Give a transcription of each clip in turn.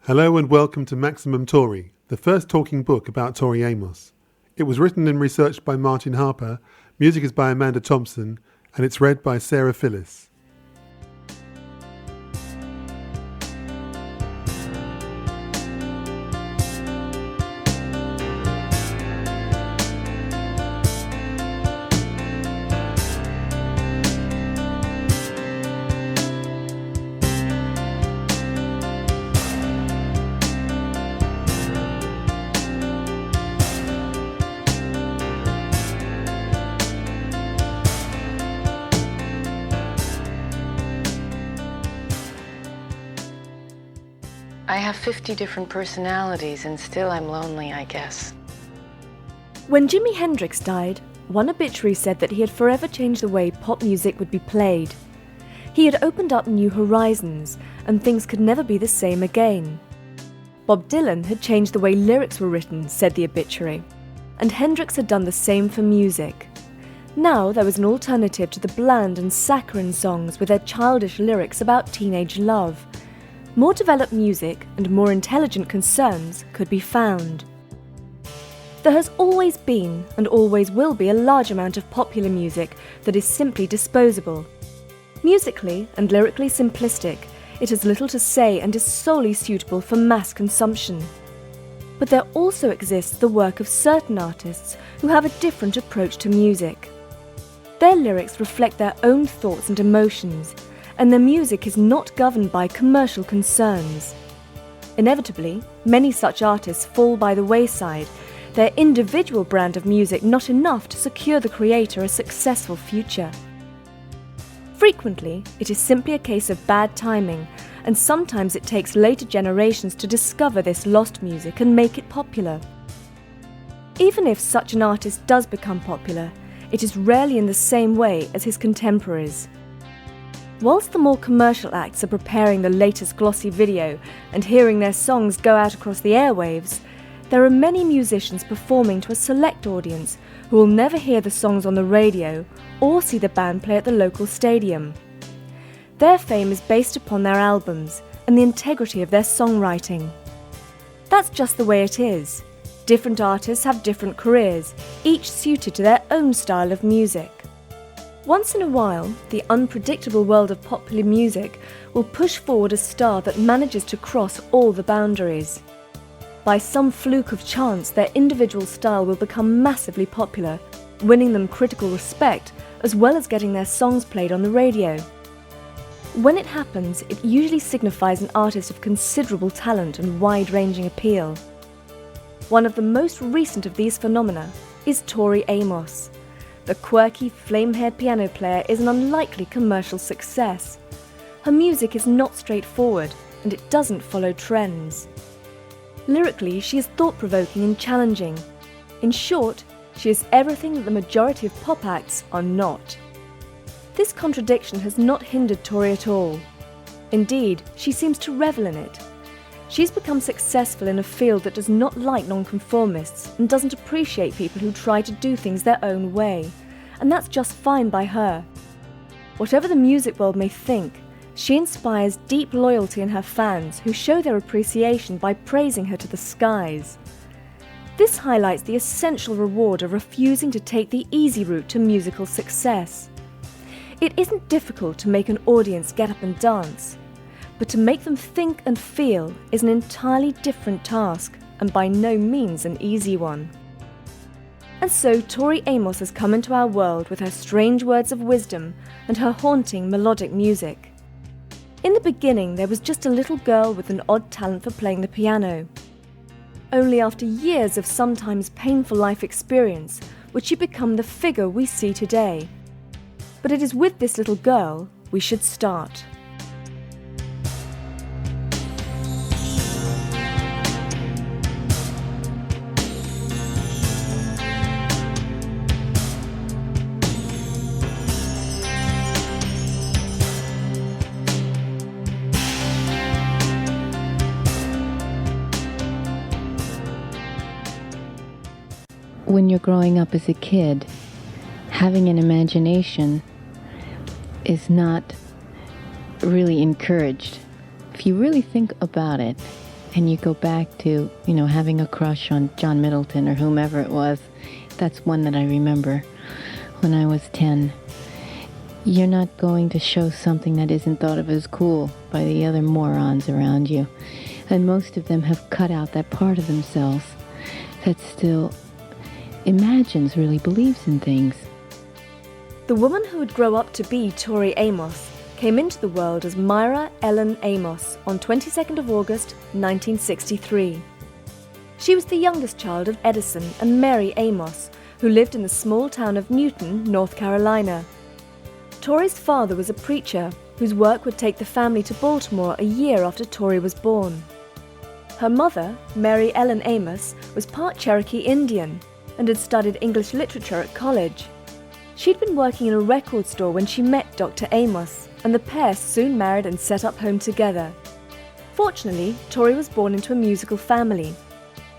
Hello and welcome to Maximum Tory, the first talking book about Toris Amos. It was written and researched by Martin Harper, music is by Amanda Thompson, and it's read by Sarah Phyllis. I have 50 different personalities and still I'm lonely, I guess. When Jimi Hendrix died, one obituary said that he had forever changed the way pop music would be played. He had opened up new horizons, and things could never be the same again. Bob Dylan had changed the way lyrics were written, said the obituary, and Hendrix had done the same for music. Now there was an alternative to the bland and saccharine songs with their childish lyrics about teenage love. More developed music and more intelligent concerns could be found. There has always been and always will be a large amount of popular music that is simply disposable. Musically and lyrically simplistic, it has little to say and is solely suitable for mass consumption. But there also exists the work of certain artists who have a different approach to music. Their lyrics reflect their own thoughts and emotions, and their music is not governed by commercial concerns. Inevitably, many such artists fall by the wayside, their individual brand of music not enough to secure the creator a successful future. Frequently, it is simply a case of bad timing, and sometimes it takes later generations to discover this lost music and make it popular. Even if such an artist does become popular, it is rarely in the same way as his contemporaries. Whilst the more commercial acts are preparing the latest glossy video and hearing their songs go out across the airwaves, there are many musicians performing to a select audience who will never hear the songs on the radio or see the band play at the local stadium. Their fame is based upon their albums and the integrity of their songwriting. That's just the way it is. Different artists have different careers, each suited to their own style of music. Once in a while, the unpredictable world of popular music will push forward a star that manages to cross all the boundaries. By some fluke of chance, their individual style will become massively popular, winning them critical respect as well as getting their songs played on the radio. When it happens, it usually signifies an artist of considerable talent and wide-ranging appeal. One of the most recent of these phenomena is Toris Amos. The quirky, flame-haired piano player is an unlikely commercial success. Her music is not straightforward, and it doesn't follow trends. Lyrically, she is thought-provoking and challenging. In short, she is everything that the majority of pop acts are not. This contradiction has not hindered Toris at all. Indeed, she seems to revel in it. She's become successful in a field that does not like nonconformists and doesn't appreciate people who try to do things their own way, and that's just fine by her. Whatever the music world may think, she inspires deep loyalty in her fans who show their appreciation by praising her to the skies. This highlights the essential reward of refusing to take the easy route to musical success. It isn't difficult to make an audience get up and dance, but to make them think and feel is an entirely different task, and by no means an easy one. And so Toris Amos has come into our world with her strange words of wisdom and her haunting melodic music. In the beginning, there was just a little girl with an odd talent for playing the piano. Only after years of sometimes painful life experience would she become the figure we see today. But it is with this little girl we should start. When you're growing up as a kid, having an imagination is not really encouraged. If you really think about it, and you go back to, having a crush on John Middleton or whomever it was. That's one that I remember when I was 10. You're not going to show something that isn't thought of as cool by the other morons around you. And most of them have cut out that part of themselves that still imagines, really believes in things. The woman who would grow up to be Tori Amos came into the world as Myra Ellen Amos on 22nd of August 1963. She was the youngest child of Edison and Mary Amos, who lived in the small town of Newton, North Carolina. Tori's father was a preacher whose work would take the family to Baltimore a year after Tori was born. Her mother, Mary Ellen Amos, was part Cherokee Indian and had studied English literature at college. She'd been working in a record store when she met Dr. Amos, and the pair soon married and set up home together. Fortunately, Tori was born into a musical family.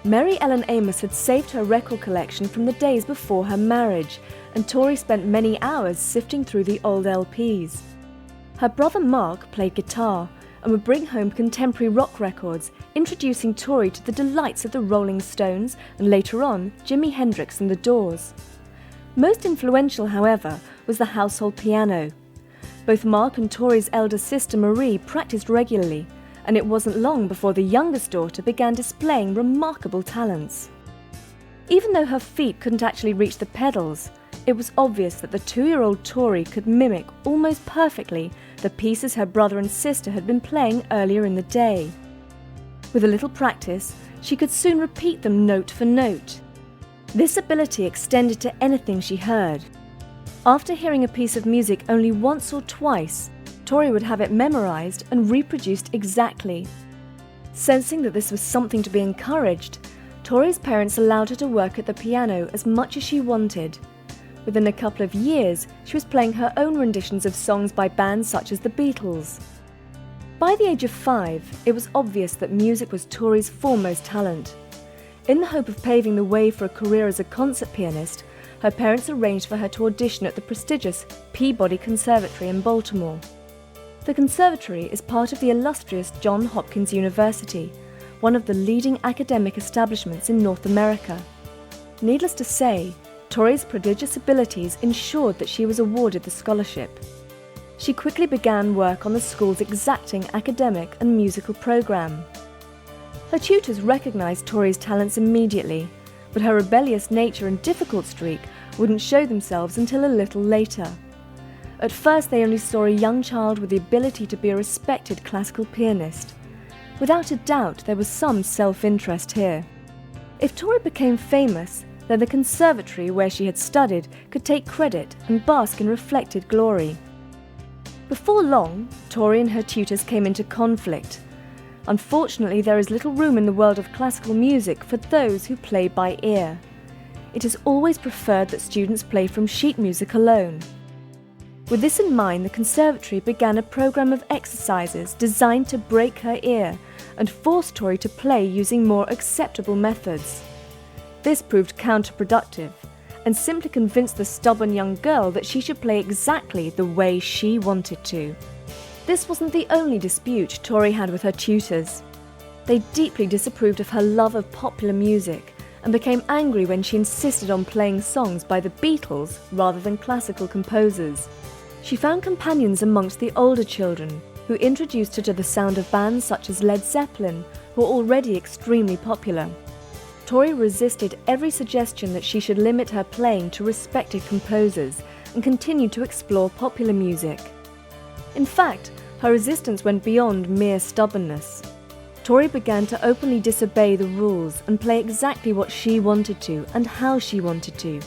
Mary Ellen Amos had saved her record collection from the days before her marriage, and Tori spent many hours sifting through the old LPs. Her brother Mark played guitar and would bring home contemporary rock records, introducing Tori to the delights of the Rolling Stones and later on Jimi Hendrix and the Doors. Most influential, however, was the household piano. Both Mark and Tori's elder sister Marie practiced regularly, and it wasn't long before the youngest daughter began displaying remarkable talents. Even though her feet couldn't actually reach the pedals, it was obvious that the 2-year-old Tori could mimic almost perfectly the pieces her brother and sister had been playing earlier in the day. With a little practice, she could soon repeat them note for note. This ability extended to anything she heard. After hearing a piece of music only once or twice, Tori would have it memorized and reproduced exactly. Sensing that this was something to be encouraged, Tori's parents allowed her to work at the piano as much as she wanted. Within a couple of years, she was playing her own renditions of songs by bands such as the Beatles. By the age of 5, it was obvious that music was Tori's foremost talent. In the hope of paving the way for a career as a concert pianist, her parents arranged for her to audition at the prestigious Peabody Conservatory in Baltimore. The conservatory is part of the illustrious Johns Hopkins University, one of the leading academic establishments in North America. Needless to say, Tori's prodigious abilities ensured that she was awarded the scholarship. She quickly began work on the school's exacting academic and musical program. Her tutors recognized Tori's talents immediately, but her rebellious nature and difficult streak wouldn't show themselves until a little later. At first, they only saw a young child with the ability to be a respected classical pianist. Without a doubt, there was some self-interest here. If Tori became famous, then the conservatory where she had studied could take credit and bask in reflected glory. Before long, Tori and her tutors came into conflict. Unfortunately, there is little room in the world of classical music for those who play by ear. It is always preferred that students play from sheet music alone. With this in mind, the conservatory began a program of exercises designed to break her ear and force Tori to play using more acceptable methods. This proved counterproductive and simply convinced the stubborn young girl that she should play exactly the way she wanted to. This wasn't the only dispute Tori had with her tutors. They deeply disapproved of her love of popular music and became angry when she insisted on playing songs by the Beatles rather than classical composers. She found companions amongst the older children, who introduced her to the sound of bands such as Led Zeppelin, who were already extremely popular. Tori resisted every suggestion that she should limit her playing to respected composers and continued to explore popular music. In fact, her resistance went beyond mere stubbornness. Tori began to openly disobey the rules and play exactly what she wanted to and how she wanted to.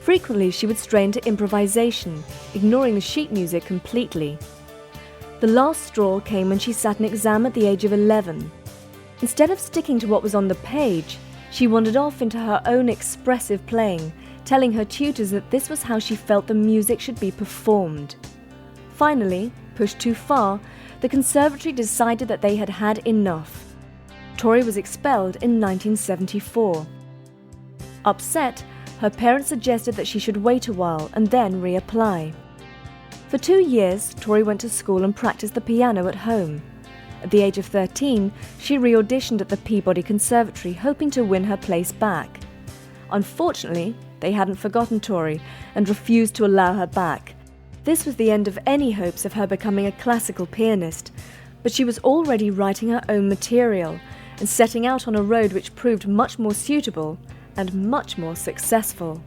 Frequently, she would stray into improvisation, ignoring the sheet music completely. The last straw came when she sat an exam at the age of 11. Instead of sticking to what was on the page, she wandered off into her own expressive playing, telling her tutors that this was how she felt the music should be performed. Finally, pushed too far, the conservatory decided that they had had enough. Tori was expelled in 1974. Upset, her parents suggested that she should wait a while and then reapply. For 2 years, Tori went to school and practiced the piano at home. At the age of 13, she re-auditioned at the Peabody Conservatory, hoping to win her place back. Unfortunately, they hadn't forgotten Tori and refused to allow her back. This was the end of any hopes of her becoming a classical pianist, but she was already writing her own material and setting out on a road which proved much more suitable and much more successful.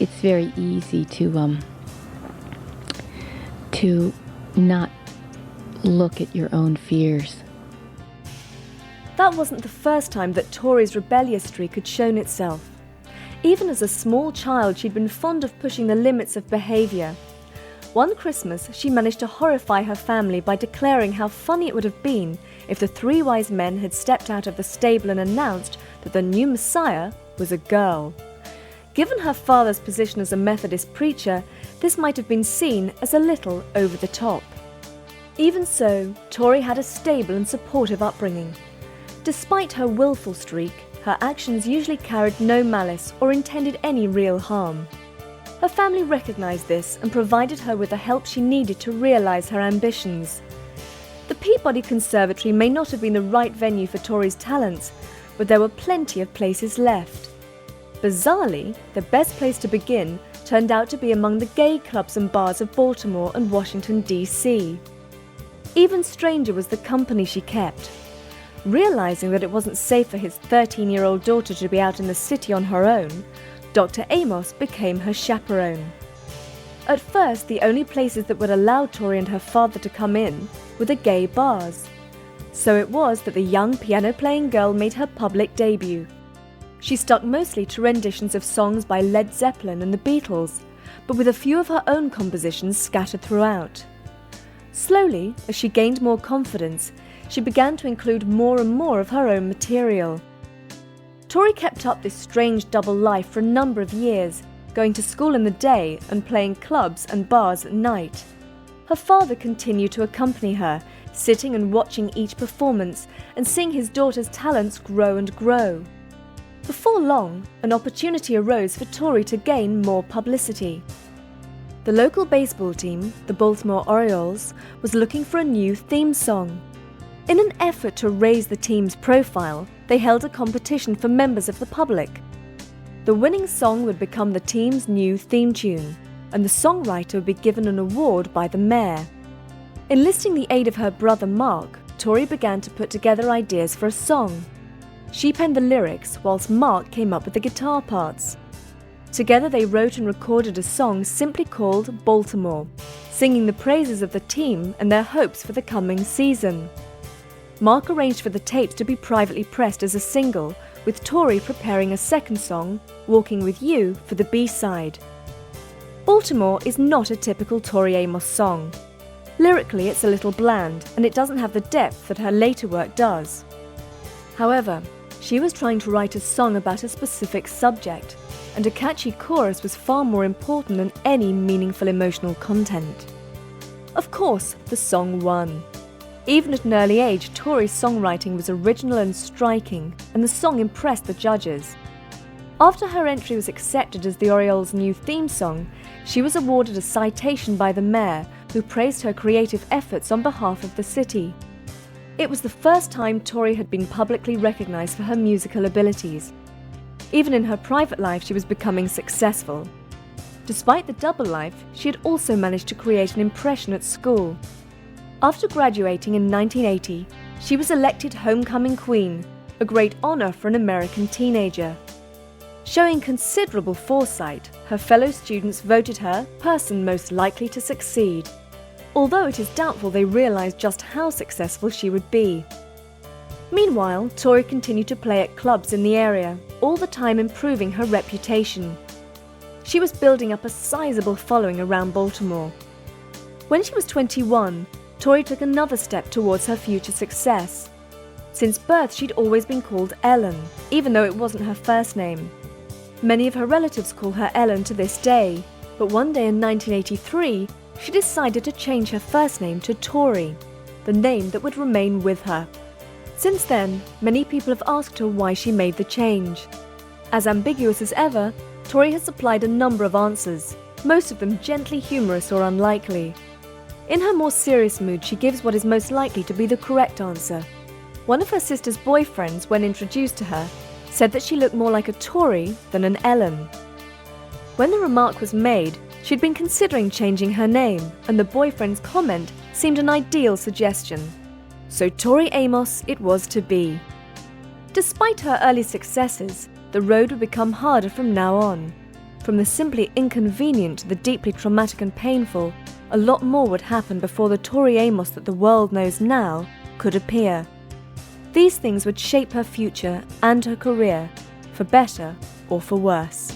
It's very easy to not look at your own fears. That wasn't the first time that Tori's rebellious streak had shown itself. Even as a small child, she'd been fond of pushing the limits of behaviour. One Christmas, she managed to horrify her family by declaring how funny it would have been if the three wise men had stepped out of the stable and announced that the new Messiah was a girl. Given her father's position as a Methodist preacher, this might have been seen as a little over the top. Even so, Tori had a stable and supportive upbringing. Despite her willful streak, her actions usually carried no malice or intended any real harm. Her family recognised this and provided her with the help she needed to realise her ambitions. The Peabody Conservatory may not have been the right venue for Tori's talents, but there were plenty of places left. Bizarrely, the best place to begin turned out to be among the gay clubs and bars of Baltimore and Washington, D.C. Even stranger was the company she kept. Realising that it wasn't safe for his 13-year-old daughter to be out in the city on her own, Dr. Amos became her chaperone. At first, the only places that would allow Tori and her father to come in were the gay bars. So it was that the young piano-playing girl made her public debut. She stuck mostly to renditions of songs by Led Zeppelin and the Beatles, but with a few of her own compositions scattered throughout. Slowly, as she gained more confidence, she began to include more and more of her own material. Tori kept up this strange double life for a number of years, going to school in the day and playing clubs and bars at night. Her father continued to accompany her, sitting and watching each performance and seeing his daughter's talents grow and grow. Before long, an opportunity arose for Tori to gain more publicity. The local baseball team, the Baltimore Orioles, was looking for a new theme song. In an effort to raise the team's profile, they held a competition for members of the public. The winning song would become the team's new theme tune, and the songwriter would be given an award by the mayor. Enlisting the aid of her brother Mark, Tori began to put together ideas for a song. She penned the lyrics, whilst Mark came up with the guitar parts. Together they wrote and recorded a song simply called Baltimore, singing the praises of the team and their hopes for the coming season. Mark arranged for the tapes to be privately pressed as a single, with Tori preparing a second song, Walking With You, for the B-side. Baltimore is not a typical Tori Amos song. Lyrically, it's a little bland, and it doesn't have the depth that her later work does. However, she was trying to write a song about a specific subject, and a catchy chorus was far more important than any meaningful emotional content. Of course, the song won. Even at an early age, Tori's songwriting was original and striking, and the song impressed the judges. After her entry was accepted as the Orioles' new theme song, she was awarded a citation by the mayor, who praised her creative efforts on behalf of the city. It was the first time Tori had been publicly recognised for her musical abilities. Even in her private life, she was becoming successful. Despite the double life, she had also managed to create an impression at school. After graduating in 1980, she was elected Homecoming Queen, a great honour for an American teenager. Showing considerable foresight, her fellow students voted her person most likely to succeed, although it is doubtful they realised just how successful she would be. Meanwhile, Tori continued to play at clubs in the area, all the time improving her reputation. She was building up a sizable following around Baltimore. When she was 21, Tori took another step towards her future success. Since birth, she'd always been called Ellen, even though it wasn't her first name. Many of her relatives call her Ellen to this day, but one day in 1983, she decided to change her first name to Tori, the name that would remain with her. Since then, many people have asked her why she made the change. As ambiguous as ever, Tori has supplied a number of answers, most of them gently humorous or unlikely. In her more serious mood, she gives what is most likely to be the correct answer. One of her sister's boyfriends, when introduced to her, said that she looked more like a Tory than an Ellen. When the remark was made, she'd been considering changing her name, and the boyfriend's comment seemed an ideal suggestion. So Tori Amos it was to be. Despite her early successes, the road would become harder from now on. From the simply inconvenient to the deeply traumatic and painful, a lot more would happen before the Tori Amos that the world knows now could appear. These things would shape her future and her career, for better or for worse.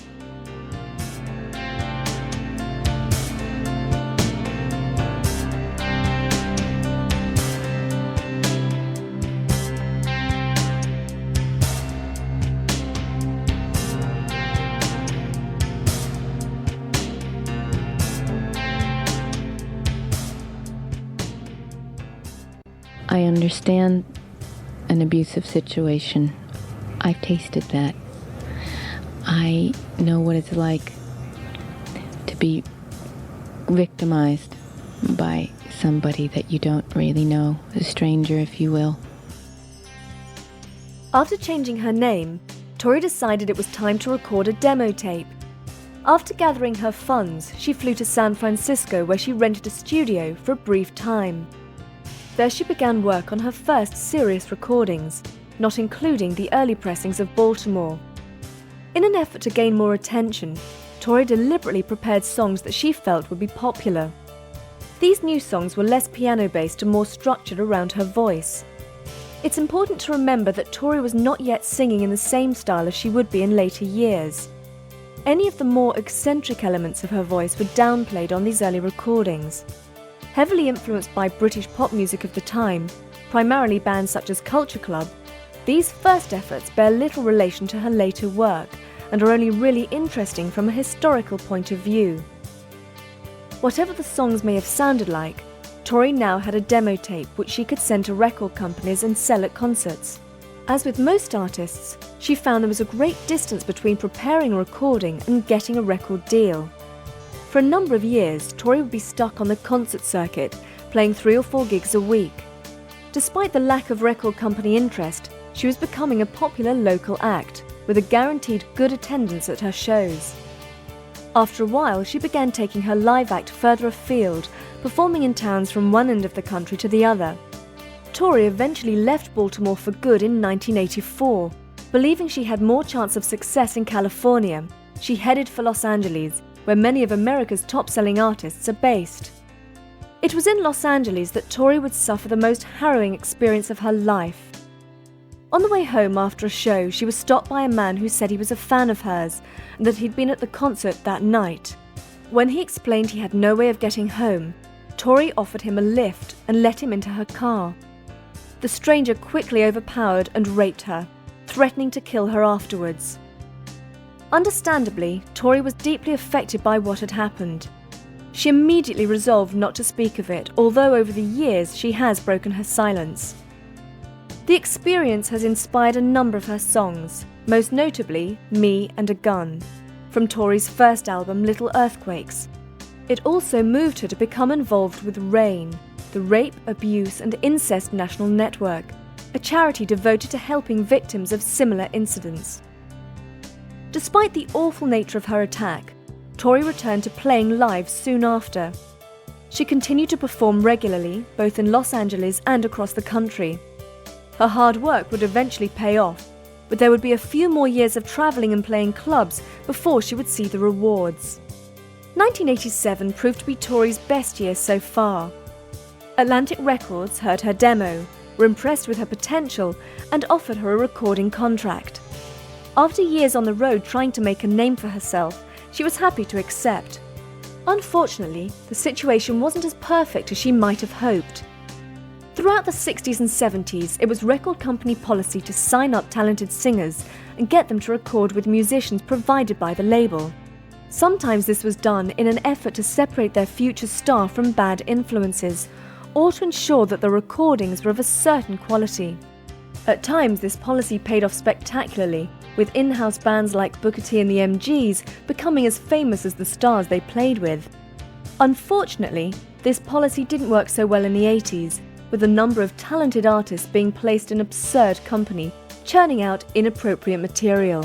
I understand an abusive situation. I've tasted that. I know what it's like to be victimized by somebody that you don't really know, a stranger, if you will. After changing her name, Tori decided it was time to record a demo tape. After gathering her funds, she flew to San Francisco, where she rented a studio for a brief time. There she began work on her first serious recordings, not including the early pressings of Baltimore. In an effort to gain more attention, Tori deliberately prepared songs that she felt would be popular. These new songs were less piano-based and more structured around her voice. It's important to remember that Tori was not yet singing in the same style as she would be in later years. Any of the more eccentric elements of her voice were downplayed on these early recordings. Heavily influenced by British pop music of the time, primarily bands such as Culture Club, these first efforts bear little relation to her later work and are only really interesting from a historical point of view. Whatever the songs may have sounded like, Tori now had a demo tape which she could send to record companies and sell at concerts. As with most artists, she found there was a great distance between preparing a recording and getting a record deal. For a number of years, Tori would be stuck on the concert circuit, playing 3 or 4 gigs a week. Despite the lack of record company interest, she was becoming a popular local act, with a guaranteed good attendance at her shows. After a while, she began taking her live act further afield, performing in towns from one end of the country to the other. Tori eventually left Baltimore for good in 1984. Believing she had more chance of success in California, she headed for Los Angeles, where many of America's top-selling artists are based. It was in Los Angeles that Tori would suffer the most harrowing experience of her life. On the way home after a show, she was stopped by a man who said he was a fan of hers and that he'd been at the concert that night. When he explained he had no way of getting home, Tori offered him a lift and let him into her car. The stranger quickly overpowered and raped her, threatening to kill her afterwards. Understandably, Tori was deeply affected by what had happened. She immediately resolved not to speak of it, although over the years she has broken her silence. The experience has inspired a number of her songs, most notably Me and a Gun, from Tori's first album Little Earthquakes. It also moved her to become involved with RAIN, the Rape, Abuse and Incest National Network, a charity devoted to helping victims of similar incidents. Despite the awful nature of her attack, Tori returned to playing live soon after. She continued to perform regularly, both in Los Angeles and across the country. Her hard work would eventually pay off, but there would be a few more years of travelling and playing clubs before she would see the rewards. 1987 proved to be Tori's best year so far. Atlantic Records heard her demo, were impressed with her potential, and offered her a recording contract. After years on the road trying to make a name for herself, she was happy to accept. Unfortunately, the situation wasn't as perfect as she might have hoped. Throughout the 60s and 70s, it was record company policy to sign up talented singers and get them to record with musicians provided by the label. Sometimes this was done in an effort to separate their future star from bad influences, or to ensure that the recordings were of a certain quality. At times, this policy paid off spectacularly, with in-house bands like Booker T and the MGs becoming as famous as the stars they played with. Unfortunately, this policy didn't work so well in the 80s, with a number of talented artists being placed in absurd company, churning out inappropriate material.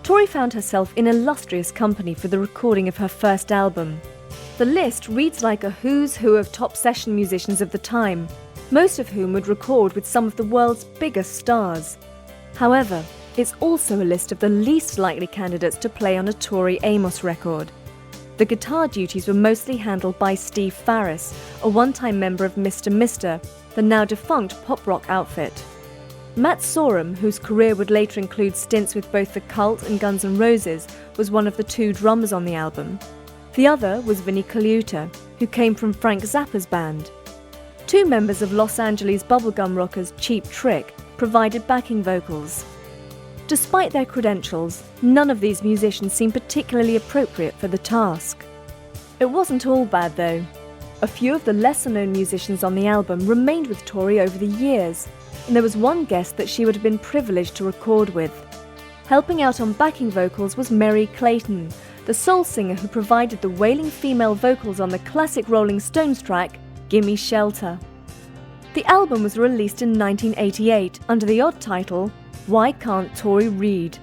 Tori found herself in illustrious company for the recording of her first album. The list reads like a who's who of top session musicians of the time, most of whom would record with some of the world's biggest stars. However, it's also a list of the least likely candidates to play on a Toris Amos record. The guitar duties were mostly handled by Steve Farris, a one-time member of Mr. Mister, the now-defunct pop-rock outfit. Matt Sorum, whose career would later include stints with both The Cult and Guns N' Roses, was one of the two drummers on the album. The other was Vinnie Colaiuta, who came from Frank Zappa's band. Two members of Los Angeles bubblegum rockers Cheap Trick provided backing vocals. Despite their credentials, none of these musicians seemed particularly appropriate for the task. It wasn't all bad though. A few of the lesser-known musicians on the album remained with Tori over the years, and there was one guest that she would have been privileged to record with. Helping out on backing vocals was Merry Clayton, the soul singer who provided the wailing female vocals on the classic Rolling Stones track, Gimme Shelter. The album was released in 1988 under the odd title, Why Can't Tori Read?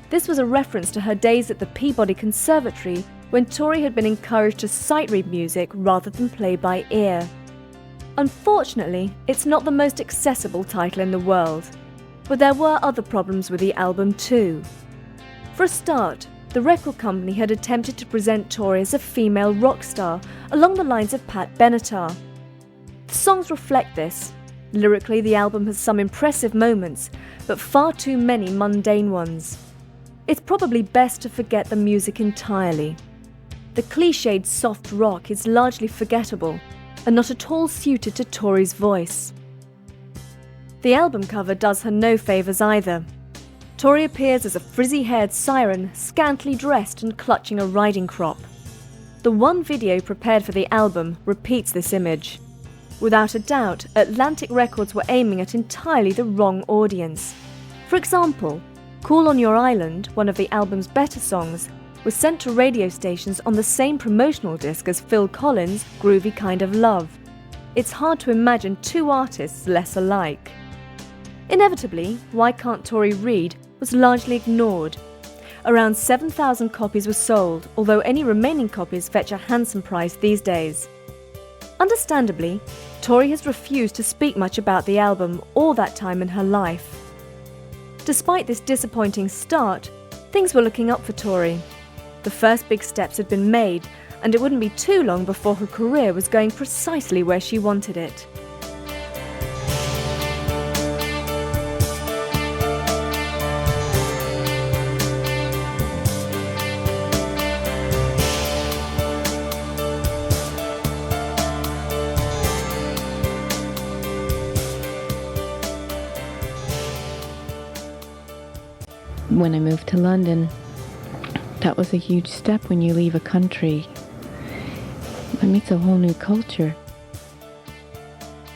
This was a reference to her days at the Peabody Conservatory when Tori had been encouraged to sight-read music rather than play by ear. Unfortunately, it's not the most accessible title in the world, but there were other problems with the album too. For a start, the record company had attempted to present Tori as a female rock star along the lines of Pat Benatar. The songs reflect this. Lyrically, the album has some impressive moments, but far too many mundane ones. It's probably best to forget the music entirely. The cliched soft rock is largely forgettable and not at all suited to Tori's voice. The album cover does her no favours either. Tori appears as a frizzy-haired siren, scantily dressed and clutching a riding crop. The one video prepared for the album repeats this image. Without a doubt, Atlantic Records were aiming at entirely the wrong audience. For example, Cool on Your Island, one of the album's better songs, was sent to radio stations on the same promotional disc as Phil Collins' Groovy Kind of Love. It's hard to imagine two artists less alike. Inevitably, Why Can't Tori Read was largely ignored. Around 7,000 copies were sold, although any remaining copies fetch a handsome price these days. Understandably, Tori has refused to speak much about the album or that time in her life. Despite this disappointing start, things were looking up for Tori. The first big steps had been made, and it wouldn't be too long before her career was going precisely where she wanted it. When I moved to London, that was a huge step when you leave a country. It meets a whole new culture.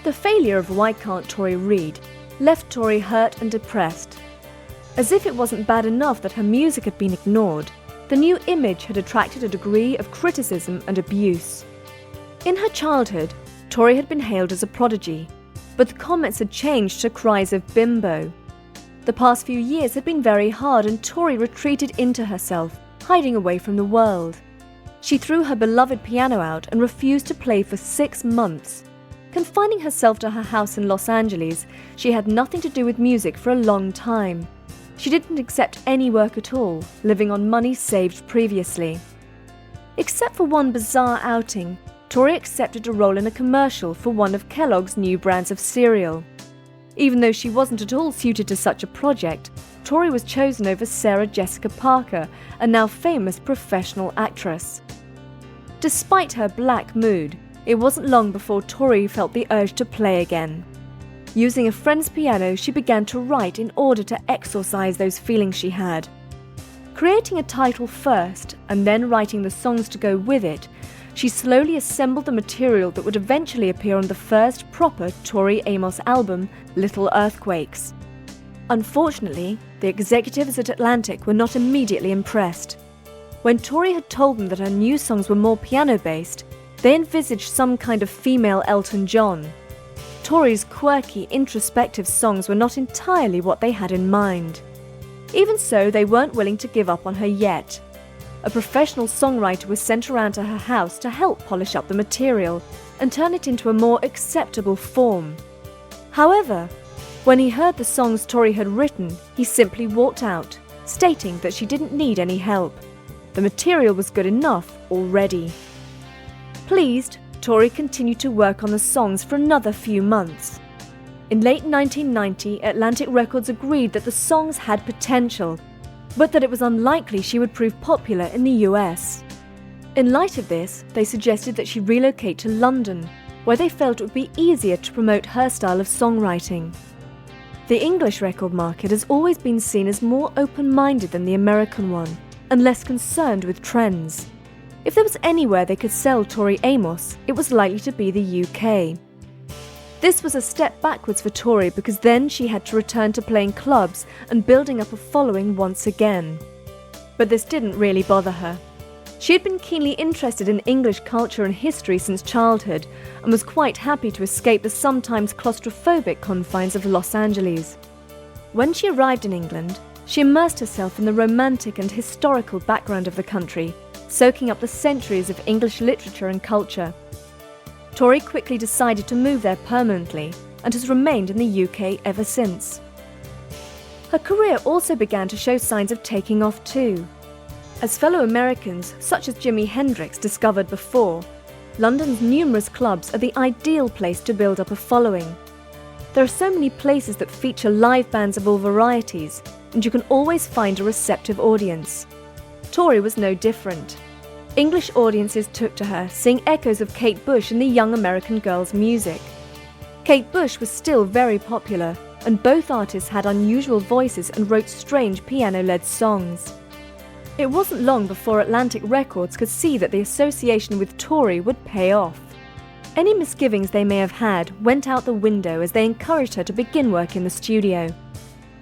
The failure of Why Can't Tori Read left Tori hurt and depressed. As if it wasn't bad enough that her music had been ignored, the new image had attracted a degree of criticism and abuse. In her childhood, Tori had been hailed as a prodigy, but the comments had changed to cries of bimbo. The past few years had been very hard and Tori retreated into herself, hiding away from the world. She threw her beloved piano out and refused to play for 6 months. Confining herself to her house in Los Angeles, she had nothing to do with music for a long time. She didn't accept any work at all, living on money saved previously. Except for one bizarre outing, Tori accepted a role in a commercial for one of Kellogg's new brands of cereal. Even though she wasn't at all suited to such a project, Tori was chosen over Sarah Jessica Parker, a now famous professional actress. Despite her black mood, it wasn't long before Tori felt the urge to play again. Using a friend's piano, she began to write in order to exorcise those feelings she had. Creating a title first and then writing the songs to go with it, she slowly assembled the material that would eventually appear on the first proper Tori Amos album, Little Earthquakes. Unfortunately, the executives at Atlantic were not immediately impressed. When Tori had told them that her new songs were more piano-based, they envisaged some kind of female Elton John. Tori's quirky, introspective songs were not entirely what they had in mind. Even so, they weren't willing to give up on her yet. A professional songwriter was sent around to her house to help polish up the material and turn it into a more acceptable form. However, when he heard the songs Tori had written, he simply walked out, stating that she didn't need any help. The material was good enough already. Pleased, Tori continued to work on the songs for another few months. In late 1990, Atlantic Records agreed that the songs had potential, but that it was unlikely she would prove popular in the US. In light of this, they suggested that she relocate to London, where they felt it would be easier to promote her style of songwriting. The English record market has always been seen as more open-minded than the American one, and less concerned with trends. If there was anywhere they could sell Tori Amos, it was likely to be the UK. This was a step backwards for Tori because then she had to return to playing clubs and building up a following once again. But this didn't really bother her. She had been keenly interested in English culture and history since childhood and was quite happy to escape the sometimes claustrophobic confines of Los Angeles. When she arrived in England, she immersed herself in the romantic and historical background of the country, soaking up the centuries of English literature and culture. Tori quickly decided to move there permanently and has remained in the UK ever since. Her career also began to show signs of taking off too. As fellow Americans such as Jimi Hendrix discovered before, London's numerous clubs are the ideal place to build up a following. There are so many places that feature live bands of all varieties, and you can always find a receptive audience. Tori was no different. English audiences took to her, seeing echoes of Kate Bush in the young American girl's music. Kate Bush was still very popular, and both artists had unusual voices and wrote strange piano-led songs. It wasn't long before Atlantic Records could see that the association with Tori would pay off. Any misgivings they may have had went out the window as they encouraged her to begin work in the studio.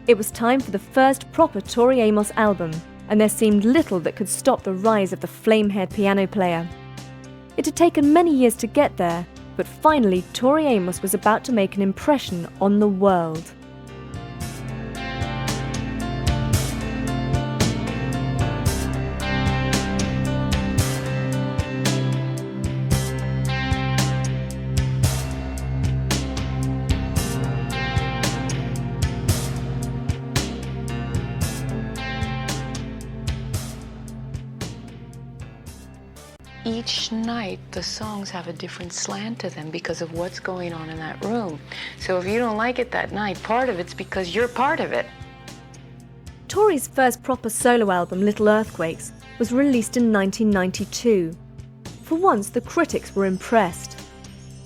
It was time for the first proper Tori Amos album, and there seemed little that could stop the rise of the flame-haired piano player. It had taken many years to get there, but finally Tori Amos was about to make an impression on the world. Each night, the songs have a different slant to them because of what's going on in that room. So if you don't like it that night, part of it's because you're part of it. Tori's first proper solo album, Little Earthquakes, was released in 1992. For once, the critics were impressed.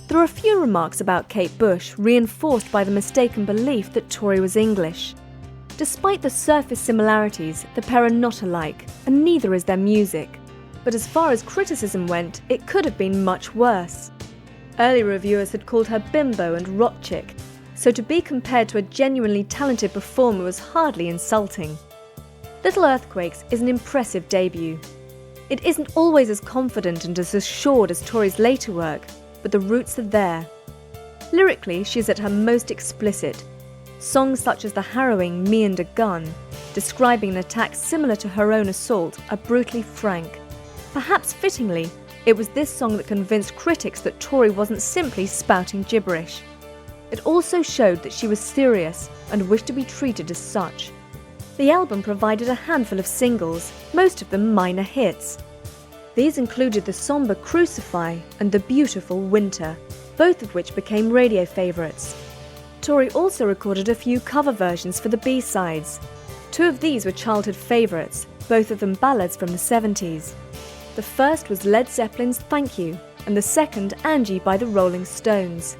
There are a few remarks about Kate Bush, reinforced by the mistaken belief that Tori was English. Despite the surface similarities, the pair are not alike, and neither is their music. But as far as criticism went, it could have been much worse. Early reviewers had called her bimbo and rock chick, so to be compared to a genuinely talented performer was hardly insulting. Little Earthquakes is an impressive debut. It isn't always as confident and as assured as Tori's later work, but the roots are there. Lyrically, she is at her most explicit. Songs such as the harrowing Me and a Gun, describing an attack similar to her own assault, are brutally frank. Perhaps fittingly, it was this song that convinced critics that Tori wasn't simply spouting gibberish. It also showed that she was serious and wished to be treated as such. The album provided a handful of singles, most of them minor hits. These included the somber Crucify and the beautiful Winter, both of which became radio favourites. Tori also recorded a few cover versions for the B-sides. Two of these were childhood favourites, both of them ballads from the 70s. The first was Led Zeppelin's Thank You, and the second Angie by the Rolling Stones.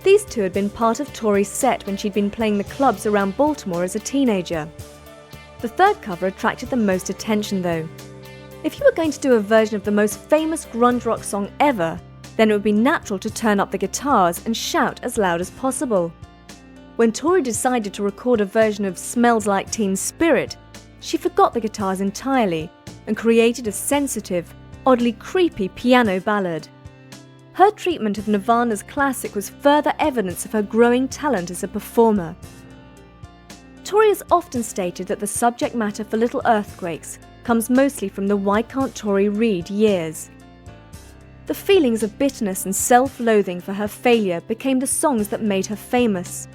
These two had been part of Tori's set when she'd been playing the clubs around Baltimore as a teenager. The third cover attracted the most attention though. If you were going to do a version of the most famous grunge rock song ever, then it would be natural to turn up the guitars and shout as loud as possible. When Tori decided to record a version of Smells Like Teen Spirit, she forgot the guitars entirely and created a sensitive, oddly creepy piano ballad. Her treatment of Nirvana's classic was further evidence of her growing talent as a performer. Tori has often stated that the subject matter for Little Earthquakes comes mostly from the Why Can't Tori Read years. The feelings of bitterness and self-loathing for her failure became the songs that made her famous.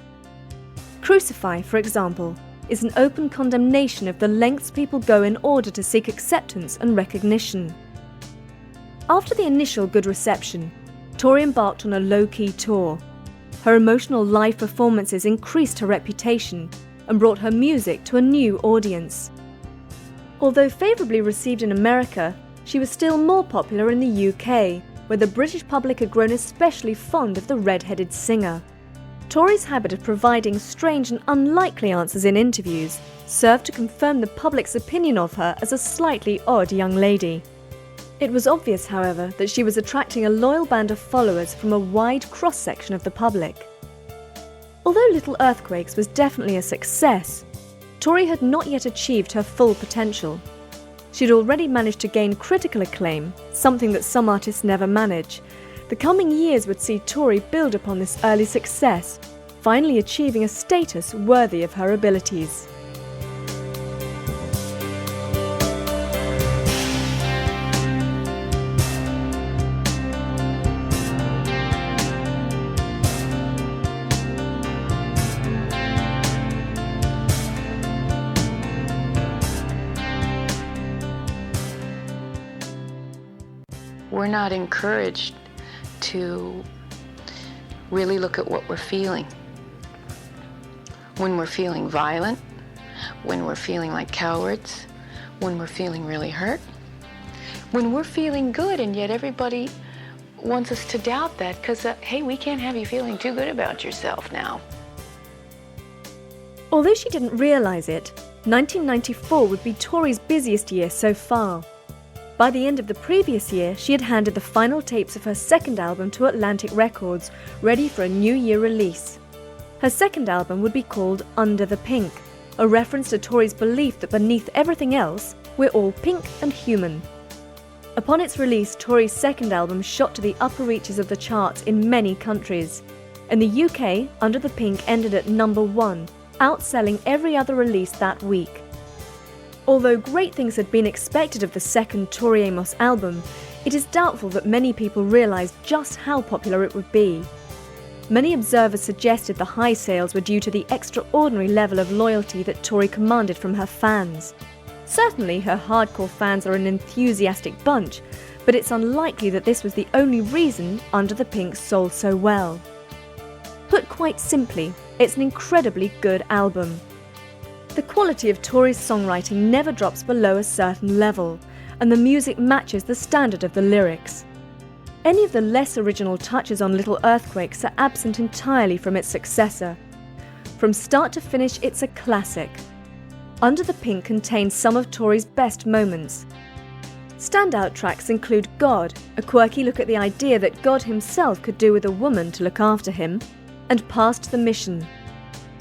Crucify, for example, is an open condemnation of the lengths people go in order to seek acceptance and recognition. After the initial good reception, Tori embarked on a low-key tour. Her emotional live performances increased her reputation and brought her music to a new audience. Although favourably received in America, she was still more popular in the UK, where the British public had grown especially fond of the red-headed singer. Tori's habit of providing strange and unlikely answers in interviews served to confirm the public's opinion of her as a slightly odd young lady. It was obvious, however, that she was attracting a loyal band of followers from a wide cross-section of the public. Although Little Earthquakes was definitely a success, Tori had not yet achieved her full potential. She'd already managed to gain critical acclaim, something that some artists never manage. The coming years would see Tori build upon this early success, finally achieving a status worthy of her abilities. We're not encouraged to really look at what we're feeling. When we're feeling violent, when we're feeling like cowards, when we're feeling really hurt, when we're feeling good and yet everybody wants us to doubt that because, hey, we can't have you feeling too good about yourself now. Although she didn't realise it, 1994 would be Tori's busiest year so far. By the end of the previous year, she had handed the final tapes of her second album to Atlantic Records, ready for a New Year release. Her second album would be called Under the Pink, a reference to Tori's belief that beneath everything else, we're all pink and human. Upon its release, Tori's second album shot to the upper reaches of the charts in many countries. In the UK, Under the Pink ended at number 1, outselling every other release that week. Although great things had been expected of the second Tori Amos album, it is doubtful that many people realised just how popular it would be. Many observers suggested the high sales were due to the extraordinary level of loyalty that Tori commanded from her fans. Certainly, her hardcore fans are an enthusiastic bunch, but it's unlikely that this was the only reason Under the Pink sold so well. Put quite simply, it's an incredibly good album. The quality of Tori's songwriting never drops below a certain level, and the music matches the standard of the lyrics. Any of the less original touches on Little Earthquakes are absent entirely from its successor. From start to finish, it's a classic. Under the Pink contains some of Tori's best moments. Standout tracks include God, a quirky look at the idea that God himself could do with a woman to look after him, and Past the Mission.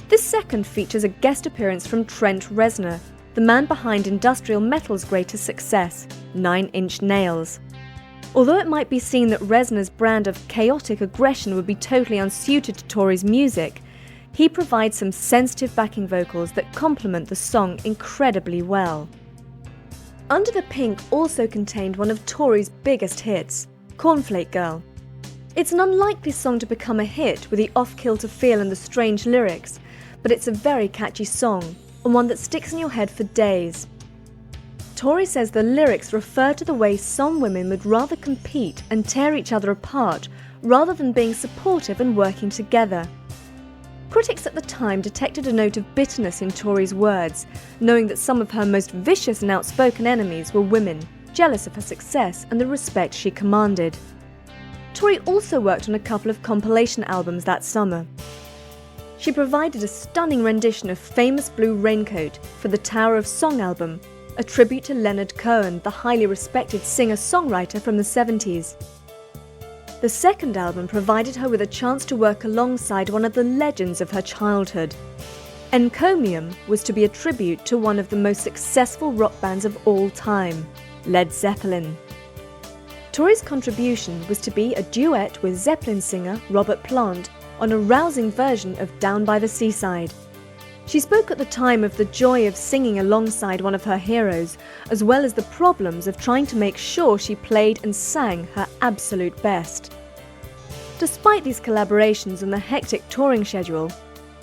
This second features a guest appearance from Trent Reznor, the man behind industrial metal's greatest success, 9 Inch Nails. Although it might be seen that Reznor's brand of chaotic aggression would be totally unsuited to Tori's music, he provides some sensitive backing vocals that complement the song incredibly well. Under the Pink also contained one of Tori's biggest hits, Cornflake Girl. It's an unlikely song to become a hit with the off-kilter feel and the strange lyrics, but it's a very catchy song, and one that sticks in your head for days. Tori says the lyrics refer to the way some women would rather compete and tear each other apart rather than being supportive and working together. Critics at the time detected a note of bitterness in Tori's words, knowing that some of her most vicious and outspoken enemies were women, jealous of her success and the respect she commanded. Tori also worked on a couple of compilation albums that summer. she provided a stunning rendition of Famous Blue Raincoat for the Tower of Song album, a tribute to Leonard Cohen, the highly respected singer-songwriter from the 70s. The second album provided her with a chance to work alongside one of the legends of her childhood. Encomium was to be a tribute to one of the most successful rock bands of all time, Led Zeppelin. Tori's contribution was to be a duet with Zeppelin singer Robert Plant on a rousing version of Down by the Seaside. She spoke at the time of the joy of singing alongside one of her heroes, as well as the problems of trying to make sure she played and sang her absolute best. Despite these collaborations and the hectic touring schedule,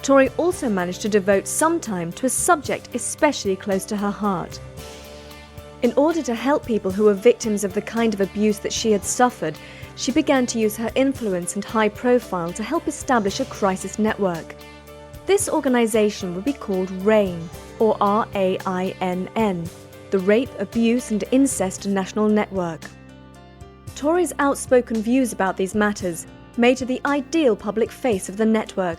Tori also managed to devote some time to a subject especially close to her heart. In order to help people who were victims of the kind of abuse that she had suffered, she began to use her influence and high profile to help establish a crisis network. This organisation would be called RAINN, or RAINN, the Rape, Abuse and Incest National Network. Tori's outspoken views about these matters made her the ideal public face of the network.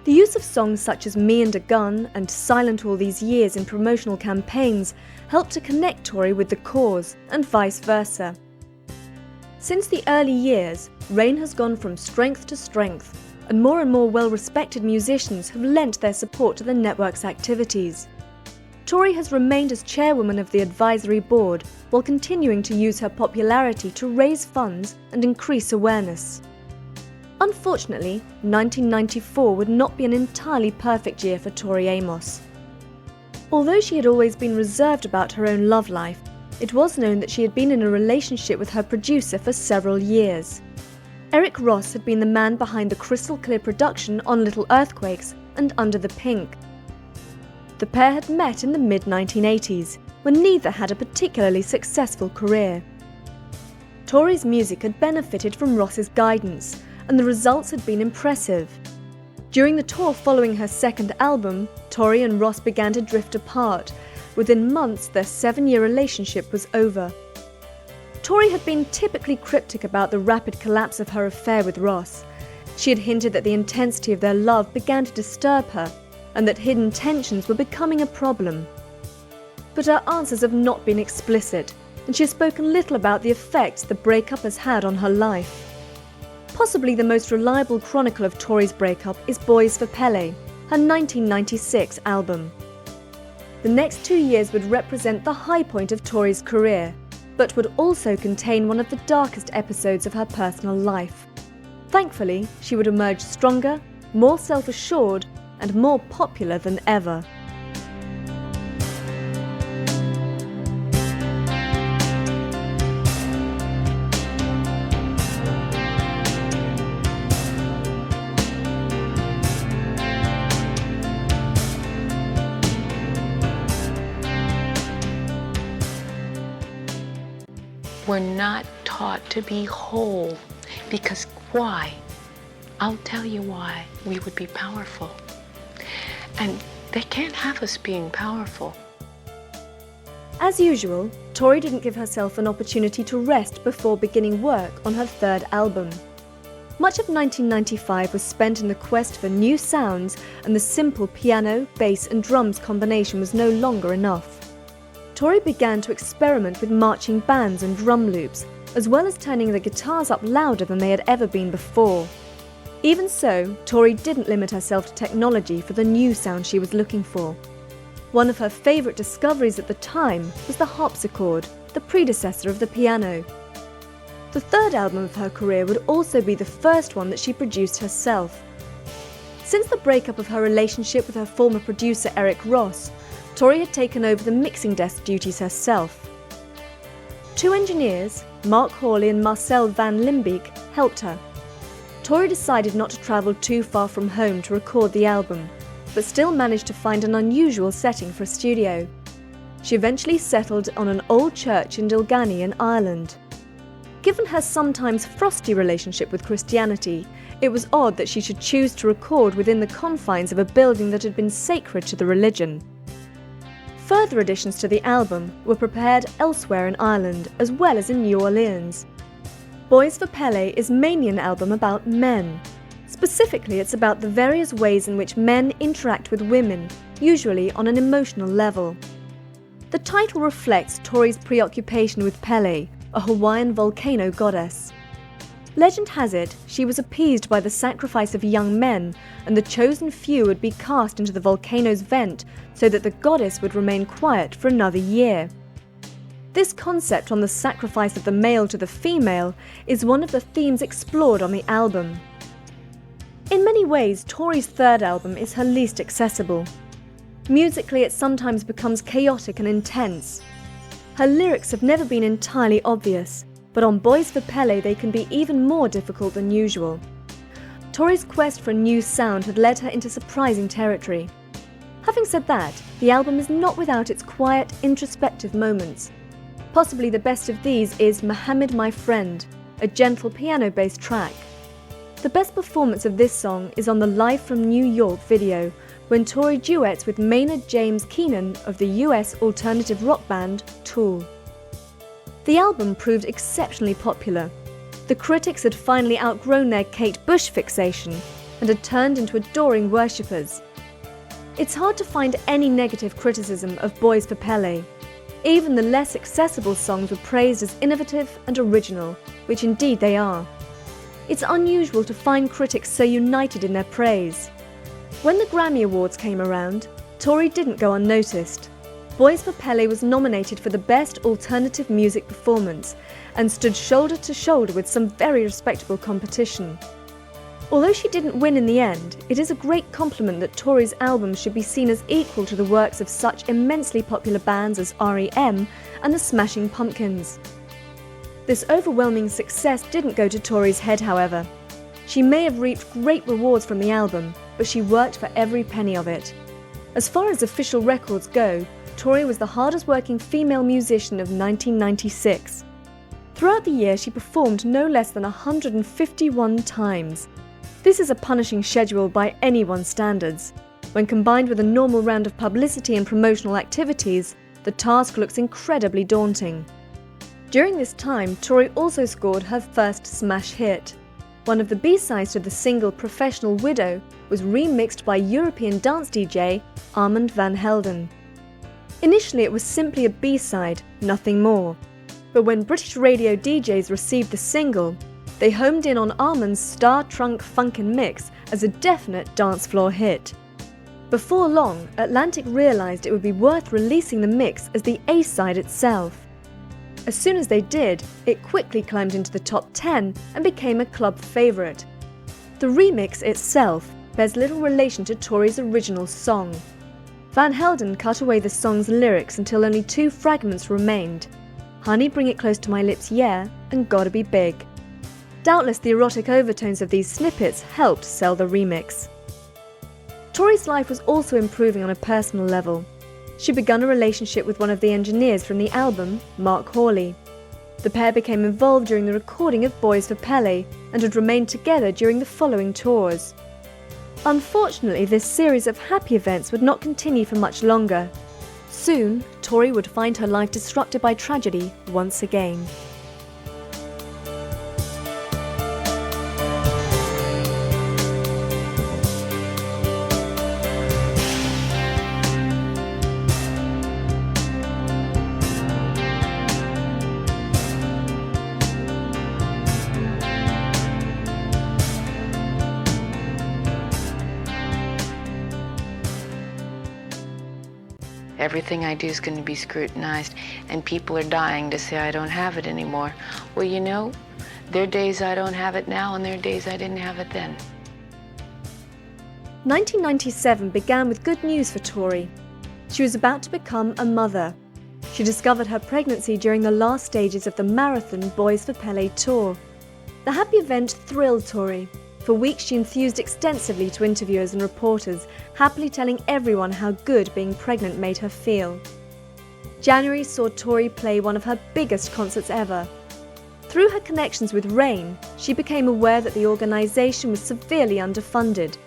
The use of songs such as Me and a Gun and Silent All These Years in promotional campaigns helped to connect Tori with the cause, and vice versa. Since the early years, RAINN has gone from strength to strength, and more well-respected musicians have lent their support to the network's activities. Tori has remained as chairwoman of the advisory board while continuing to use her popularity to raise funds and increase awareness. Unfortunately, 1994 would not be an entirely perfect year for Tori Amos. Although she had always been reserved about her own love life, it was known that she had been in a relationship with her producer for several years. Eric Ross had been the man behind the crystal clear production on Little Earthquakes and Under the Pink. The pair had met in the mid-1980s, when neither had a particularly successful career. Tori's music had benefited from Ross's guidance, and the results had been impressive. During the tour following her second album, Tori and Ross began to drift apart. Within months, their 7-year relationship was over. Tori had been typically cryptic about the rapid collapse of her affair with Ross. She had hinted that the intensity of their love began to disturb her, and that hidden tensions were becoming a problem. But her answers have not been explicit, and she has spoken little about the effects the breakup has had on her life. Possibly the most reliable chronicle of Tori's breakup is Boys for Pele, her 1996 album. The next 2 years would represent the high point of Tori's career, but would also contain one of the darkest episodes of her personal life. Thankfully, she would emerge stronger, more self-assured, and more popular than ever. We're not taught to be whole, because why? I'll tell you why. We would be powerful. And they can't have us being powerful. As usual, Tori didn't give herself an opportunity to rest before beginning work on her third album. Much of 1995 was spent in the quest for new sounds, and the simple piano, bass and drums combination was no longer enough. Tori began to experiment with marching bands and drum loops, as well as turning the guitars up louder than they had ever been before. Even so, Tori didn't limit herself to technology for the new sound she was looking for. One of her favourite discoveries at the time was the harpsichord, the predecessor of the piano. The third album of her career would also be the first one that she produced herself. Since the breakup of her relationship with her former producer Eric Ross, Tori had taken over the mixing desk duties herself. 2 engineers, Mark Hawley and Marcel van Limbeek, helped her. Tori decided not to travel too far from home to record the album, but still managed to find an unusual setting for a studio. She eventually settled on an old church in Dilgani in Ireland. Given her sometimes frosty relationship with Christianity, it was odd that she should choose to record within the confines of a building that had been sacred to the religion. Further additions to the album were prepared elsewhere in Ireland as well as in New Orleans. Boys for Pele is mainly an album about men. Specifically, it's about the various ways in which men interact with women, usually on an emotional level. The title reflects Tori's preoccupation with Pele, a Hawaiian volcano goddess. Legend has it she was appeased by the sacrifice of young men, and the chosen few would be cast into the volcano's vent so that the goddess would remain quiet for another year. This concept on the sacrifice of the male to the female is one of the themes explored on the album. In many ways, Tori's third album is her least accessible. Musically, it sometimes becomes chaotic and intense. Her lyrics have never been entirely obvious, but on Boys for Pele they can be even more difficult than usual. Tori's quest for a new sound had led her into surprising territory. Having said that, the album is not without its quiet, introspective moments. Possibly the best of these is Mohammed My Friend, a gentle piano-based track. The best performance of this song is on the Live from New York video, when Tori duets with Maynard James Keenan of the US alternative rock band Tool. The album proved exceptionally popular. The critics had finally outgrown their Kate Bush fixation and had turned into adoring worshippers. It's hard to find any negative criticism of Boys for Pele. Even the less accessible songs were praised as innovative and original, which indeed they are. It's unusual to find critics so united in their praise. When the Grammy Awards came around, Tori didn't go unnoticed. Boys for Pele was nominated for the Best Alternative Music Performance and stood shoulder to shoulder with some very respectable competition. Although she didn't win in the end, it is a great compliment that Tori's album should be seen as equal to the works of such immensely popular bands as R.E.M. and the Smashing Pumpkins. This overwhelming success didn't go to Tori's head, however. She may have reaped great rewards from the album, but she worked for every penny of it. As far as official records go, Tori was the hardest working female musician of 1996. Throughout the year, she performed no less than 151 times. This is a punishing schedule by anyone's standards. When combined with a normal round of publicity and promotional activities, the task looks incredibly daunting. During this time, Tori also scored her first smash hit. One of the B-sides to the single Professional Widow was remixed by European dance DJ Armand van Helden. Initially it was simply a B-side, nothing more. But when British radio DJs received the single, they homed in on Armand's Star Trunk Funkin' mix as a definite dance floor hit. Before long, Atlantic realised it would be worth releasing the mix as the A-side itself. As soon as they did, it quickly climbed into the top 10 and became a club favourite. The remix itself bears little relation to Tori's original song. Van Helden cut away the song's lyrics until only two fragments remained: Honey Bring It Close to My Lips Yeah and Gotta Be Big. Doubtless the erotic overtones of these snippets helped sell the remix. Tori's life was also improving on a personal level. She'd begun a relationship with one of the engineers from the album, Mark Hawley. The pair became involved during the recording of Boys for Pele and had remained together during the following tours. Unfortunately, this series of happy events would not continue for much longer. Soon, Tori would find her life disrupted by tragedy once again. Everything I do is going to be scrutinized, and people are dying to say I don't have it anymore. Well, you know, there are days I don't have it now, and there are days I didn't have it then. 1997 began with good news for Tori. She was about to become a mother. She discovered her pregnancy during the last stages of the marathon Boys for Pele tour. The happy event thrilled Tori. For weeks she enthused extensively to interviewers and reporters, happily telling everyone how good being pregnant made her feel. January saw Tori play one of her biggest concerts ever. Through her connections with RAIN, she became aware that the organisation was severely underfunded.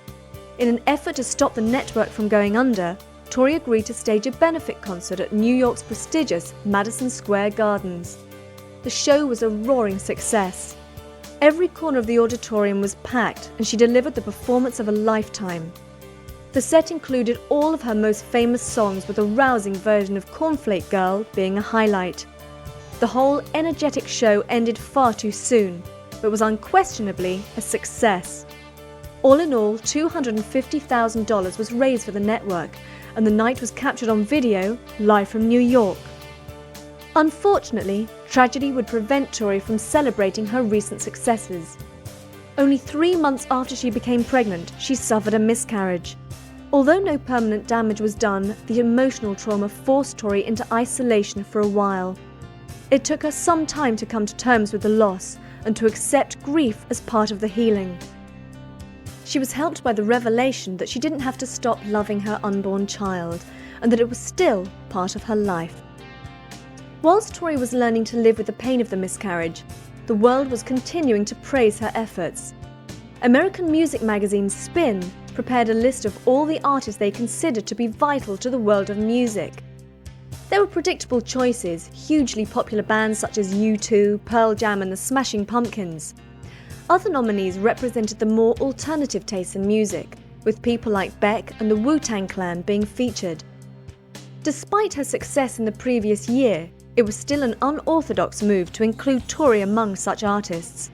In an effort to stop the network from going under, Tori agreed to stage a benefit concert at New York's prestigious Madison Square Gardens. The show was a roaring success. Every corner of the auditorium was packed, and she delivered the performance of a lifetime. The set included all of her most famous songs, with a rousing version of Cornflake Girl being a highlight. The whole energetic show ended far too soon, but was unquestionably a success. All in all, $250,000 was raised for the network, and the night was captured on video live from New York. Unfortunately, tragedy would prevent Tori from celebrating her recent successes. Only 3 months after she became pregnant, she suffered a miscarriage. Although no permanent damage was done, the emotional trauma forced Tori into isolation for a while. It took her some time to come to terms with the loss and to accept grief as part of the healing. She was helped by the revelation that she didn't have to stop loving her unborn child, and that it was still part of her life. Whilst Tori was learning to live with the pain of the miscarriage, the world was continuing to praise her efforts. American music magazine Spin prepared a list of all the artists they considered to be vital to the world of music. There were predictable choices, hugely popular bands such as U2, Pearl Jam and the Smashing Pumpkins. Other nominees represented the more alternative tastes in music, with people like Beck and the Wu-Tang Clan being featured. Despite her success in the previous year, it was still an unorthodox move to include Tori among such artists.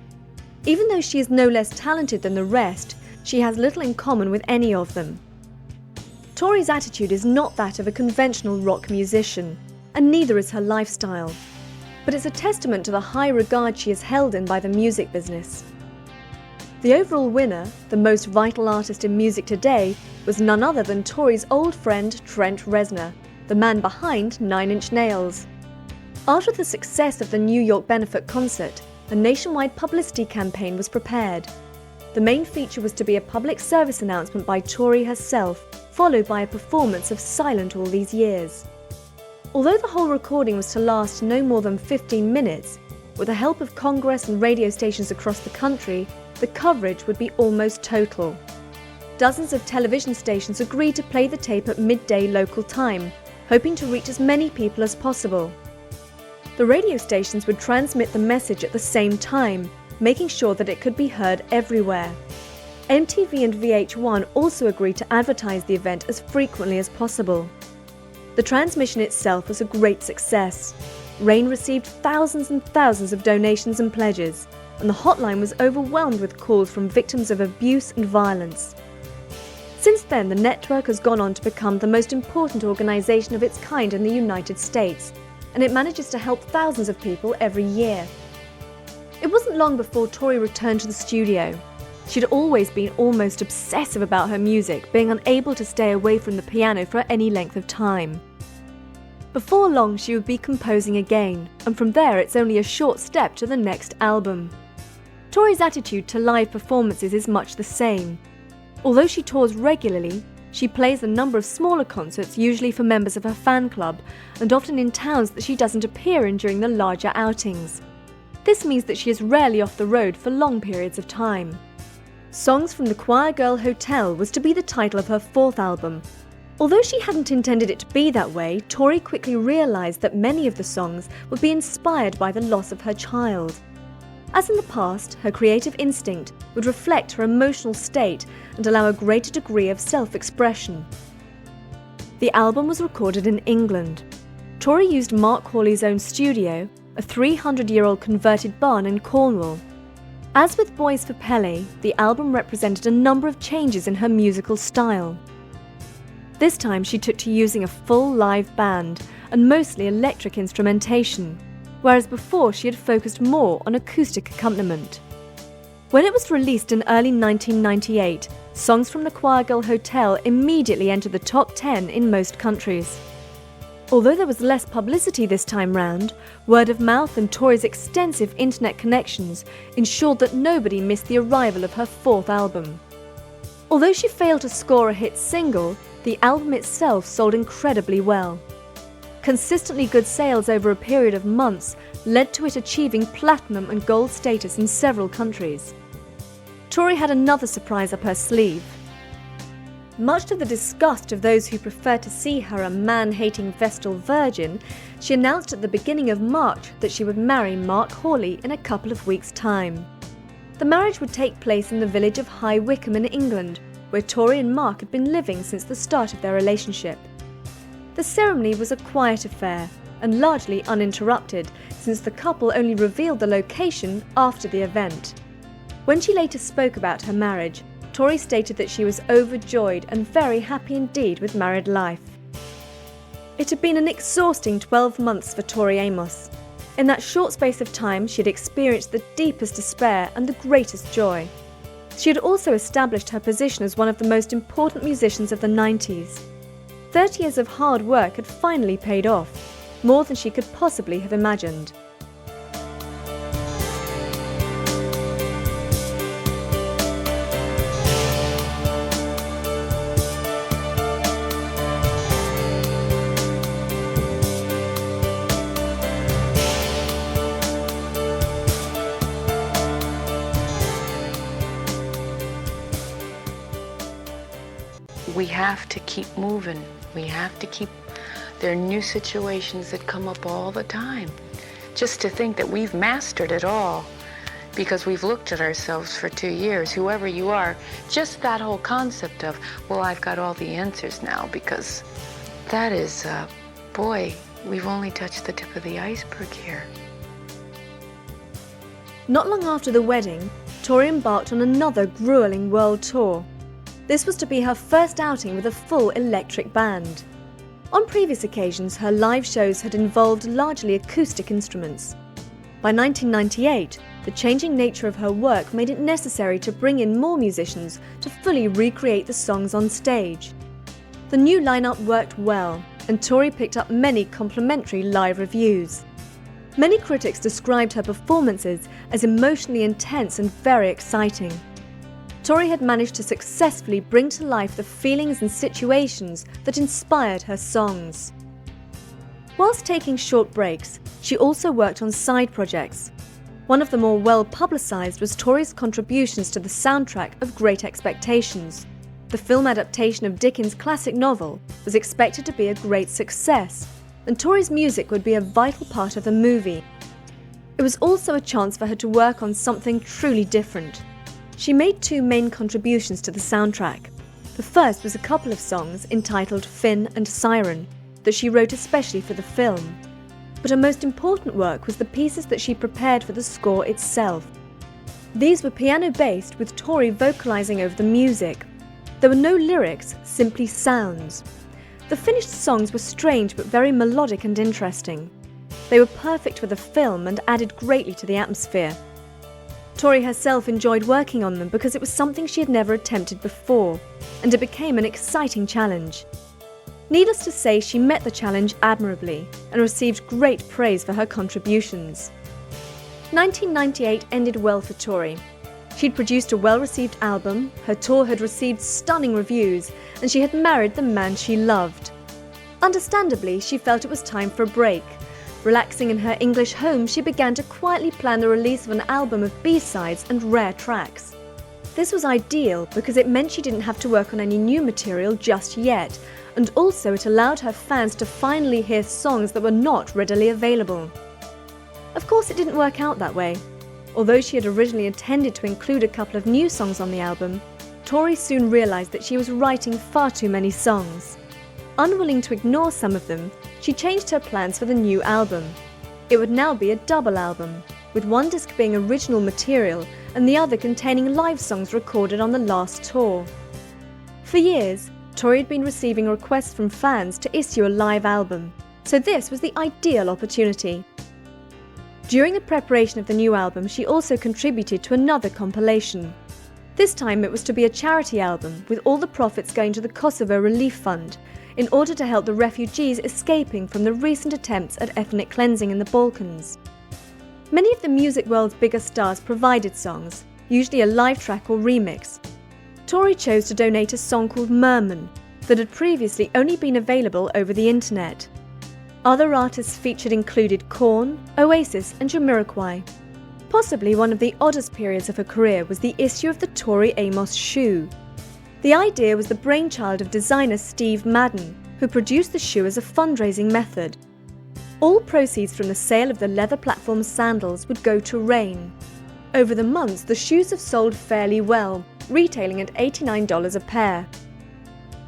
Even though she is no less talented than the rest, she has little in common with any of them. Tori's attitude is not that of a conventional rock musician, and neither is her lifestyle. But it's a testament to the high regard she is held in by the music business. The overall winner, the most vital artist in music today, was none other than Tori's old friend Trent Reznor, the man behind 9 Inch Nails. After the success of the New York benefit concert, a nationwide publicity campaign was prepared. The main feature was to be a public service announcement by Tori herself, followed by a performance of Silent All These Years. Although the whole recording was to last no more than 15 minutes, with the help of Congress and radio stations across the country, the coverage would be almost total. Dozens of television stations agreed to play the tape at midday local time, hoping to reach as many people as possible. The radio stations would transmit the message at the same time, making sure that it could be heard everywhere. MTV and VH1 also agreed to advertise the event as frequently as possible. The transmission itself was a great success. Rain received thousands and thousands of donations and pledges, and the hotline was overwhelmed with calls from victims of abuse and violence. Since then, the network has gone on to become the most important organisation of its kind in the United States, and it manages to help thousands of people every year. It wasn't long before Tori returned to the studio. She'd always been almost obsessive about her music, being unable to stay away from the piano for any length of time. Before long, she would be composing again, and from there it's only a short step to the next album. Tori's attitude to live performances is much the same. Although she tours regularly, she plays a number of smaller concerts, usually for members of her fan club, and often in towns that she doesn't appear in during the larger outings. This means that she is rarely off the road for long periods of time. Songs from the Choir Girl Hotel was to be the title of her 4th album. Although she hadn't intended it to be that way, Tori quickly realised that many of the songs would be inspired by the loss of her child. As in the past, her creative instinct would reflect her emotional state and allow a greater degree of self-expression. The album was recorded in England. Tori used Mark Hawley's own studio, a 300-year-old converted barn in Cornwall. As with Boys for Pele, the album represented a number of changes in her musical style. This time she took to using a full live band and mostly electric instrumentation, whereas before she had focused more on acoustic accompaniment. When it was released in early 1998, songs from the Choir Girl Hotel immediately entered the top 10 in most countries. Although there was less publicity this time round, word of mouth and Tori's extensive internet connections ensured that nobody missed the arrival of her 4th album. Although she failed to score a hit single, the album itself sold incredibly well. Consistently good sales over a period of months led to it achieving platinum and gold status in several countries. Tori had another surprise up her sleeve. Much to the disgust of those who prefer to see her a man-hating Vestal virgin, she announced at the beginning of March that she would marry Mark Hawley in a couple of weeks' time. The marriage would take place in the village of High Wycombe in England, where Tori and Mark had been living since the start of their relationship. The ceremony was a quiet affair and largely uninterrupted, since the couple only revealed the location after the event. When she later spoke about her marriage, Tori stated that she was overjoyed and very happy indeed with married life. It had been an exhausting 12 months for Tori Amos. In that short space of time, she had experienced the deepest despair and the greatest joy. She had also established her position as one of the most important musicians of the 90s. 30 years of hard work had finally paid off, more than she could possibly have imagined. We have to keep moving. We have to keep, there are new situations that come up all the time. Just to think that we've mastered it all because we've looked at ourselves for 2 years, whoever you are, just that whole concept of, well, I've got all the answers now, because that is, boy, we've only touched the tip of the iceberg here. Not long after the wedding, Tori embarked on another grueling world tour. This was to be her first outing with a full electric band. On previous occasions, her live shows had involved largely acoustic instruments. By 1998, the changing nature of her work made it necessary to bring in more musicians to fully recreate the songs on stage. The new lineup worked well, and Tori picked up many complimentary live reviews. Many critics described her performances as emotionally intense and very exciting. Tori had managed to successfully bring to life the feelings and situations that inspired her songs. Whilst taking short breaks, she also worked on side projects. One of the more well-publicised was Tori's contributions to the soundtrack of Great Expectations. The film adaptation of Dickens' classic novel was expected to be a great success, and Tori's music would be a vital part of the movie. It was also a chance for her to work on something truly different. She made 2 main contributions to the soundtrack. The first was a couple of songs entitled Finn and Siren that she wrote especially for the film. But her most important work was the pieces that she prepared for the score itself. These were piano-based, with Tori vocalising over the music. There were no lyrics, simply sounds. The finished songs were strange but very melodic and interesting. They were perfect for the film and added greatly to the atmosphere. Tori herself enjoyed working on them because it was something she had never attempted before, and it became an exciting challenge. Needless to say, she met the challenge admirably and received great praise for her contributions. 1998 ended well for Tori. She'd produced a well-received album, her tour had received stunning reviews, and she had married the man she loved. Understandably, she felt it was time for a break. Relaxing in her English home, she began to quietly plan the release of an album of B-sides and rare tracks. This was ideal because it meant she didn't have to work on any new material just yet, and also it allowed her fans to finally hear songs that were not readily available. Of course, it didn't work out that way. Although she had originally intended to include a couple of new songs on the album, Tori soon realised that she was writing far too many songs. Unwilling to ignore some of them, she changed her plans for the new album. It would now be a double album, with one disc being original material and the other containing live songs recorded on the last tour. For years, Tori had been receiving requests from fans to issue a live album, so this was the ideal opportunity. During the preparation of the new album, she also contributed to another compilation. This time it was to be a charity album, with all the profits going to the Kosovo Relief Fund, in order to help the refugees escaping from the recent attempts at ethnic cleansing in the Balkans. Many of the music world's biggest stars provided songs, usually a live track or remix. Tori chose to donate a song called Merman that had previously only been available over the internet. Other artists featured included Korn, Oasis and Jamiroquai. Possibly one of the oddest periods of her career was the issue of the Tori Amos shoe. The idea was the brainchild of designer Steve Madden, who produced the shoe as a fundraising method. All proceeds from the sale of the leather platform sandals would go to RAIN. Over the months, the shoes have sold fairly well, retailing at $89 a pair.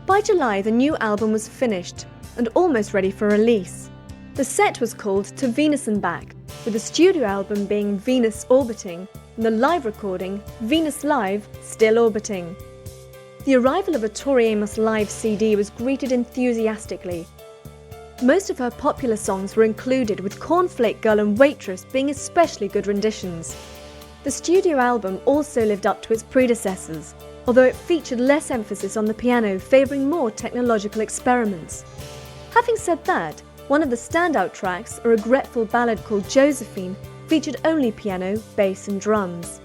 By July, the new album was finished and almost ready for release. The set was called To Venus and Back, with the studio album being Venus Orbiting and the live recording Venus Live Still Orbiting. The arrival of a Toris Amos live CD was greeted enthusiastically. Most of her popular songs were included, with Cornflake Girl and Waitress being especially good renditions. The studio album also lived up to its predecessors, although it featured less emphasis on the piano, favouring more technological experiments. Having said that, one of the standout tracks, a regretful ballad called Josephine, featured only piano, bass and drums.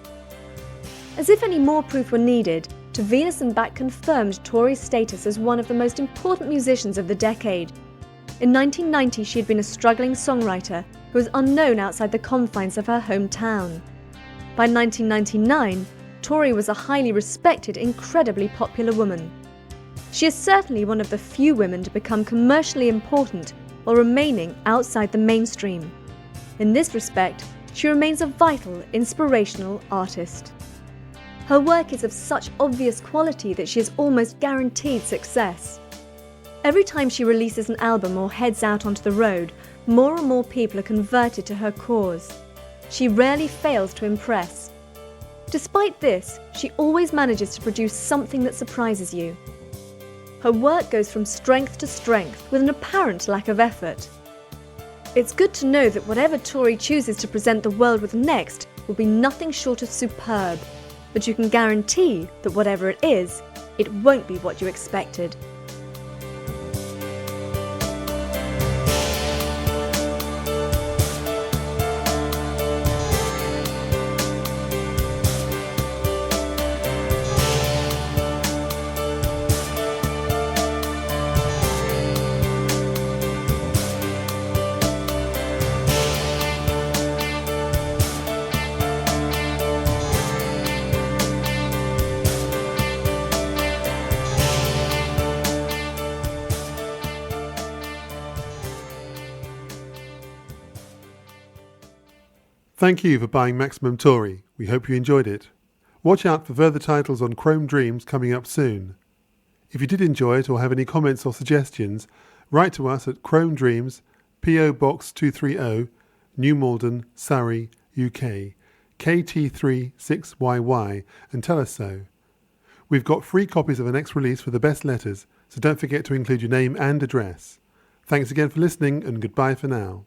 As if any more proof were needed, To Venus and Back confirmed Tori's status as one of the most important musicians of the decade. In 1990, she had been a struggling songwriter who was unknown outside the confines of her hometown. By 1999, Tori was a highly respected, incredibly popular woman. She is certainly one of the few women to become commercially important while remaining outside the mainstream. In this respect, she remains a vital, inspirational artist. Her work is of such obvious quality that she is almost guaranteed success. Every time she releases an album or heads out onto the road, more and more people are converted to her cause. She rarely fails to impress. Despite this, she always manages to produce something that surprises you. Her work goes from strength to strength with an apparent lack of effort. It's good to know that whatever Tori chooses to present the world with next will be nothing short of superb, but you can guarantee that whatever it is, it won't be what you expected. Thank you for buying Maximum Tori. We hope you enjoyed it. Watch out for further titles on Chrome Dreams coming up soon. If you did enjoy it or have any comments or suggestions, write to us at Chrome Dreams, PO Box 230, New Malden, Surrey, UK, KT36YY, and tell us so. We've got free copies of our next release for the best letters, so don't forget to include your name and address. Thanks again for listening, and goodbye for now.